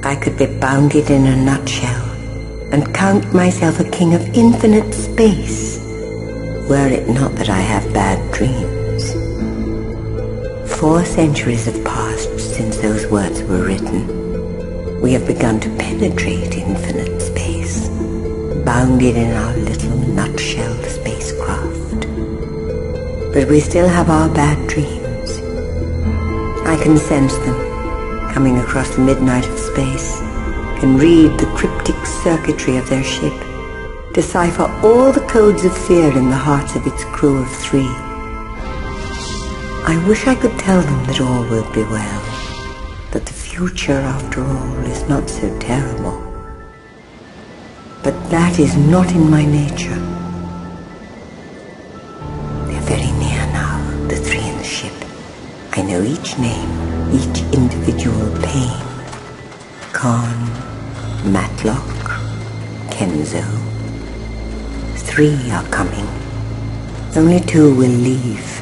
I could be bounded in a nutshell and count myself a king of infinite space, were it not that I have bad dreams. 4 centuries have passed since those words were written. We have begun to penetrate infinite space, bounded in our little nutshell spacecraft. But we still have our bad dreams. I can sense them, coming across the midnight of space, can read the cryptic circuitry of their ship, decipher all the codes of fear in the hearts of its crew of 3. I wish I could tell them that all will be well, that the future, after all, is not so terrible. But that is not in my nature. They're very near now, the 3 in the ship. I know each name, each individual pain. Khan, Matlock, Kenzo. 3 are coming. Only 2 will leave.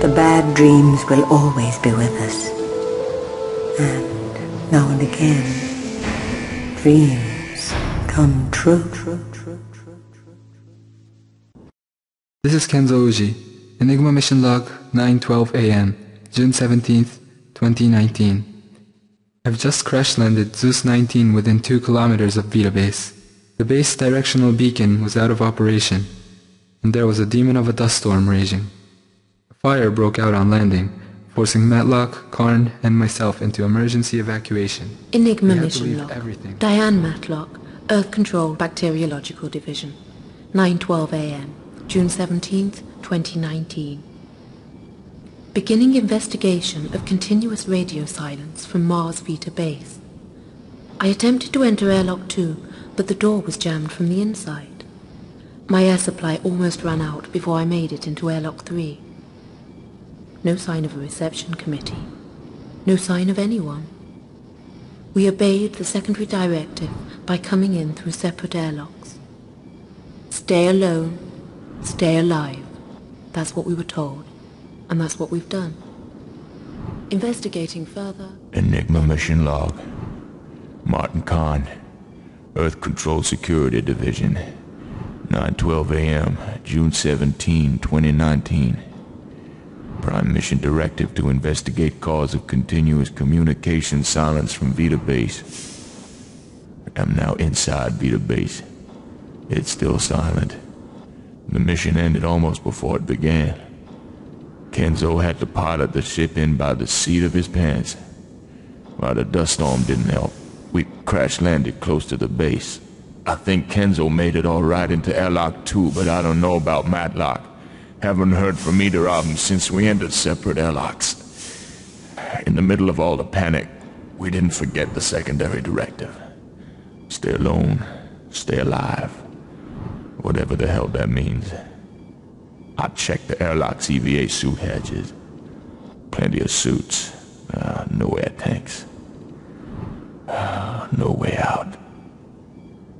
The bad dreams will always be with us. And now and again, dreams come true. This is Kenzo Uji, Enigma Mission Log 9:12 AM, June 17th, 2019. I've just crash-landed Zeus 19 within 2 kilometers of Vita Base. The base directional beacon was out of operation, and there was a demon of a dust storm raging. A fire broke out on landing, forcing Matlock, Karn, and myself into emergency evacuation. Enigma Mission Log. Diane Matlock, Earth Control Bacteriological Division. 9:12 AM, June 17th, 2019. Beginning investigation of continuous radio silence from Mars Vita Base. I attempted to enter airlock 2, but the door was jammed from the inside. My air supply almost ran out before I made it into airlock 3. No sign of a reception committee. No sign of anyone. We obeyed the secondary directive by coming in through separate airlocks. Stay alone, stay alive. That's what we were told, and that's what we've done. Investigating further. Enigma Mission Log. Martin Khan, Earth Control Security Division. 9:12 AM, June 17, 2019. Prime Mission Directive to investigate cause of continuous communication silence from Vita Base. I'm now inside Vita Base. It's still silent. The mission ended almost before it began. Kenzo had to pilot the ship in by the seat of his pants. While the dust storm didn't help, we crash-landed close to the base. I think Kenzo made it all right into airlock 2, but I don't know about Matlock. Haven't heard from either of them since we entered separate airlocks. In the middle of all the panic, we didn't forget the secondary directive. Stay alone, stay alive. Whatever the hell that means. I checked the airlock's EVA suit hatches. Plenty of suits. No air tanks. No way out.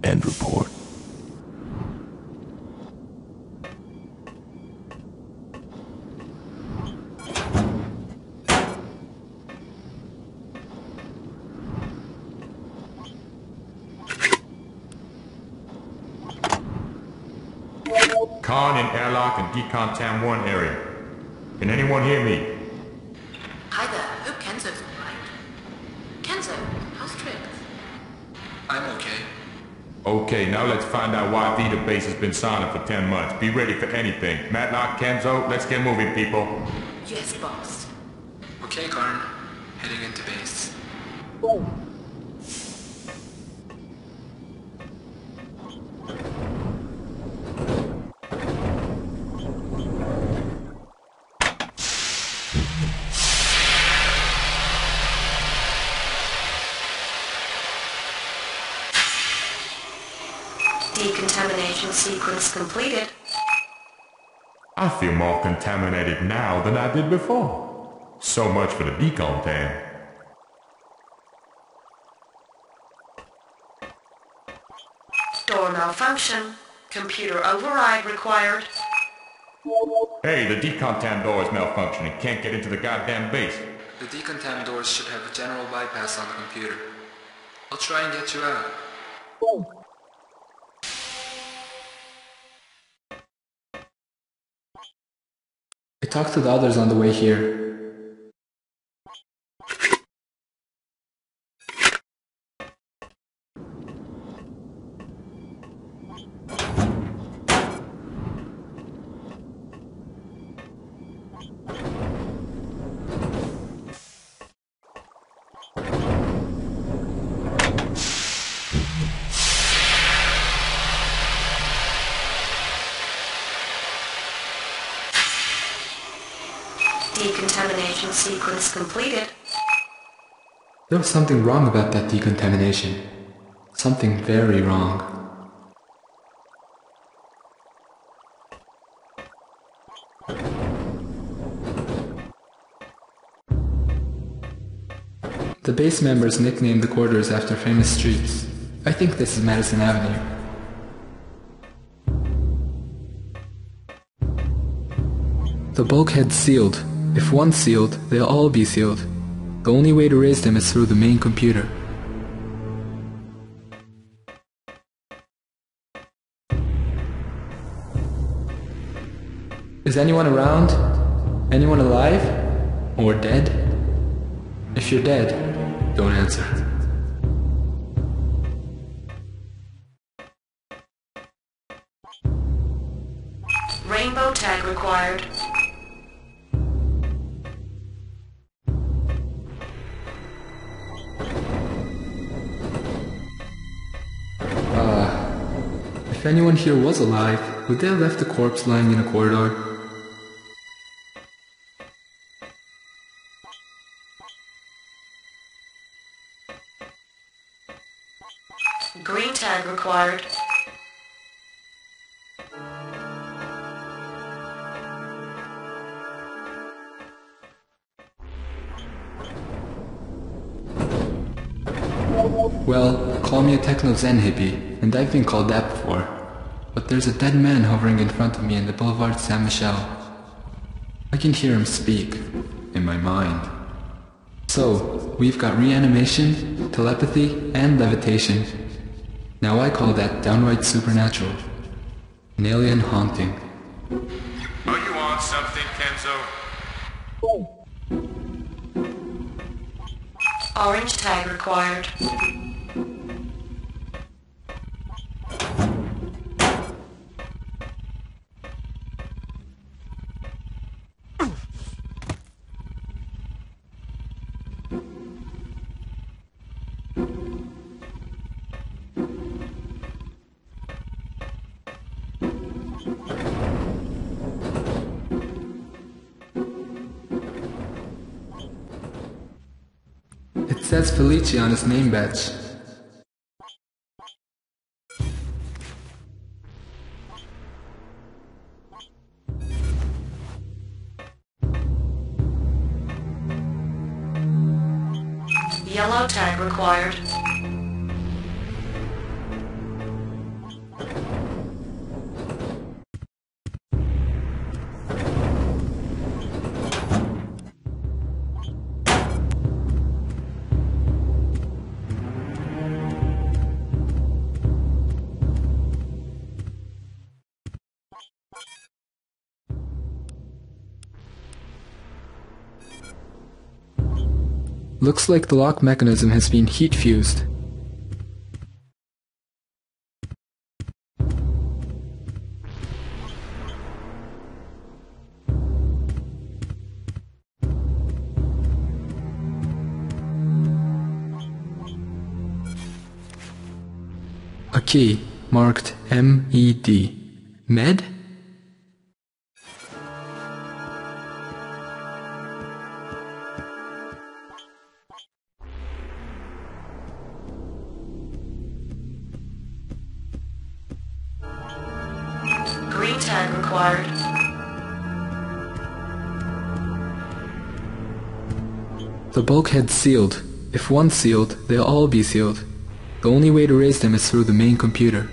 End report. Khan in airlock and decontam 1 area. Can anyone hear me? Hi there. Hope Kenzo's all right. Kenzo, how's Trix? I'm okay. Okay, now let's find out why Vita Base has been silent for 10 months. Be ready for anything. Matlock, Kenzo, let's get moving, people. Yes, boss. Okay, Karn. Heading into base. Decontamination sequence completed. I feel more contaminated now than I did before. So much for the decontam. Door malfunction. Computer override required. Hey, the decontam door is malfunctioning. Can't get into the goddamn base. The decontam doors should have a general bypass on the computer. I'll try and get you out. I talked to the others on the way here. Decontamination sequence completed. There was something wrong about that decontamination. Something very wrong. The base members nicknamed the corridors after famous streets. I think this is Madison Avenue. The bulkhead's sealed. If one's sealed, they'll all be sealed. The only way to raise them is through the main computer. Is anyone around? Anyone alive? Or dead? If you're dead, don't answer. Rainbow tag required. If anyone here was alive, would they have left the corpse lying in a corridor? Green tag required. Well, call me a techno-zen hippie, and I've been called that before. But there's a dead man hovering in front of me in the Boulevard Saint-Michel. I can hear him speak, in my mind. So, we've got reanimation, telepathy, and levitation. Now I call that downright supernatural. An alien haunting. Are you on something, Kenzo? Orange tag required. It says Felici on his name badge. Yellow tag required. Looks like the lock mechanism has been heat fused. A key marked MED. Med? Green tag required. The bulkhead's sealed. If one's sealed, they'll all be sealed. The only way to raise them is through the main computer.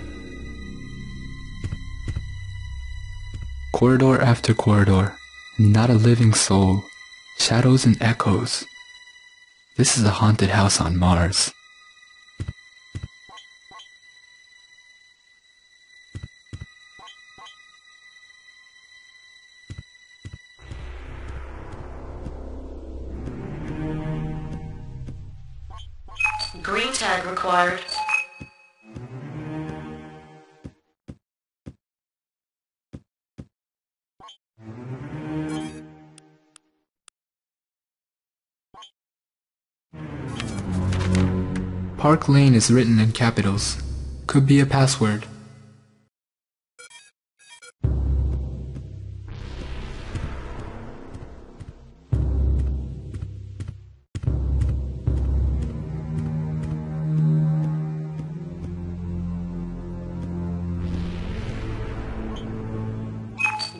Corridor after corridor. Not a living soul. Shadows and echoes. This is a haunted house on Mars. Green tag required. Park Lane is written in capitals. Could be a password.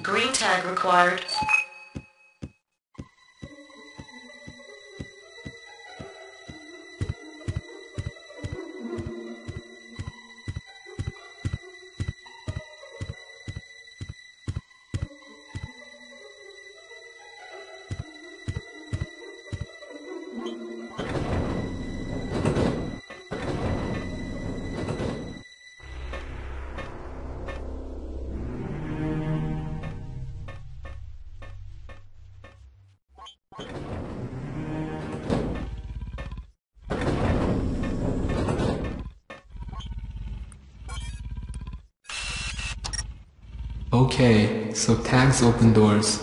Green tag required. Okay, so tags open doors.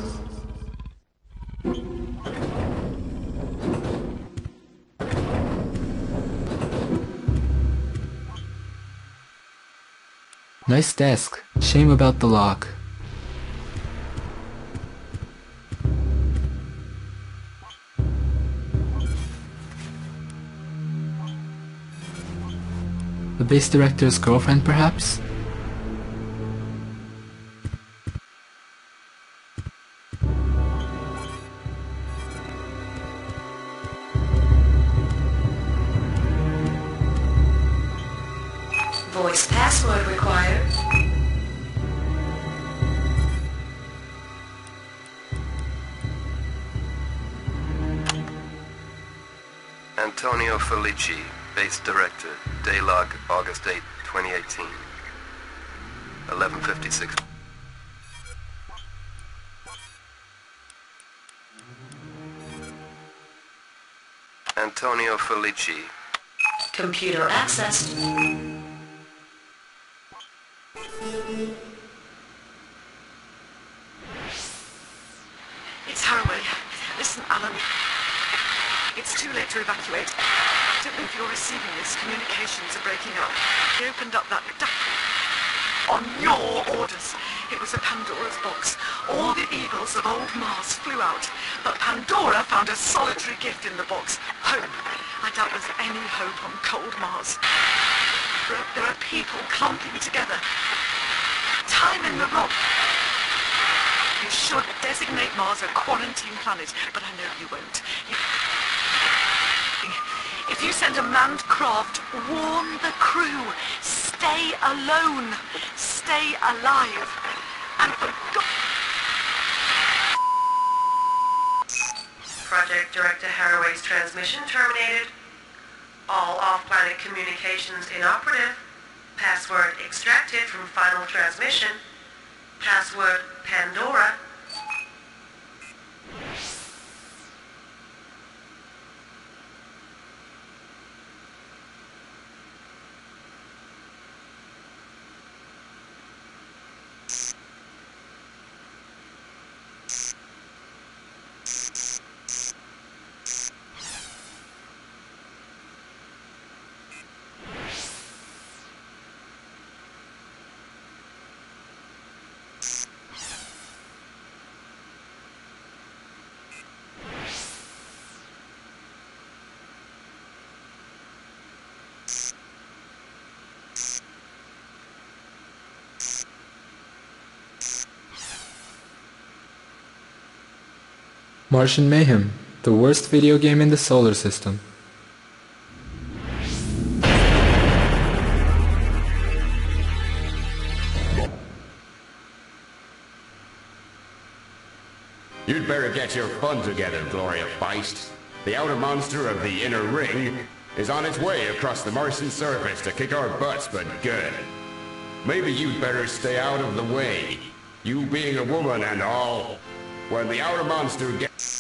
Nice desk. Shame about the lock. The base director's girlfriend, perhaps? Voice password required. Antonio Felici, base director, day log, August 8, 2018. 11:56. Antonio Felici. Computer accessed. It's Haraway. Listen, Alan. It's too late to evacuate. I don't know if you're receiving this. Communications are breaking up. They opened up that... On your orders. It was a Pandora's box. All the eagles of old Mars flew out. But Pandora found a solitary gift in the box. Hope. I doubt there's any hope on cold Mars. There are people clumping together. Time in the rock. You should designate Mars a quarantine planet, but I know you won't. If you send a manned craft, warn the crew. Stay alone. Stay alive. And for God... Project Director Haraway's transmission terminated. All off-planet communications inoperative. Password extracted from final transmission. Password Pandora. Martian Mayhem, the worst video game in the solar system. You'd better get your fun together, Gloria Feist. The outer monster of the inner ring is on its way across the Martian surface to kick our butts, but good. Maybe you'd better stay out of the way. You being a woman and all. When the outer monster gets...